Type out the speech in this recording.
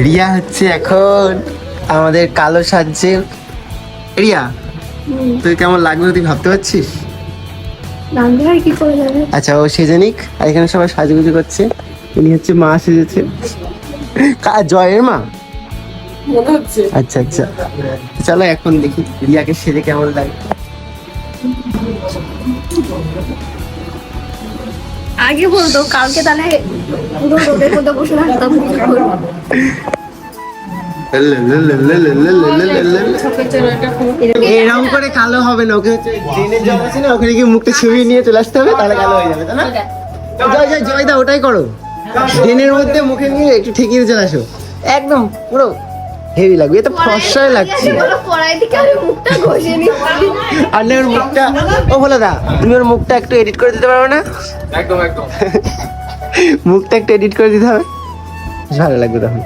রিয়া হচ্ছে এখন আমাদের কালো সাজছে। রিয়া তুই কেমন লাগবে তুই ভাবতে পারছিস? আচ্ছা ও সেজে নিক, আর এখানে সবাই সাজুগুজু করছে। ইনি হচ্ছে মা সেজেছে, জয়ের মা মনে হচ্ছে। আচ্ছা আচ্ছা, চলো এখন দেখি রিয়াকে সেজে কেমন লাগে। আগে বলতো কালকে তাহলে পুরো রোদের মধ্যে বসে থাকতাম। এরকম করে কালো হবে না, ওকে হচ্ছে ড্রেনের জল আছে না, ওখানে গিয়ে মুখটা ছুঁয়ে নিয়ে চলে আসতে হবে, তাহলে কালো হয়ে যাবে, তাই না? জয় জয় জয় দা, ওটাই করো। ড্রেনের মধ্যে মুখে নিয়ে একটু ঠেকিয়ে চলে আসো, একদম পুরো হেভি লাগবে। এ তো ফর্সাই লাগছে। পড়াই দিকে আমি মুখটা ঘষে নিচ্ছি। আর না ওর মুখটা, ও বলে দা তুমি ওর মুখটা একটু এডিট করে দিতে পারবে না? একদম একদম। মুখটা একটু এডিট করে দিতে হবে, ভালো লাগবে তখন।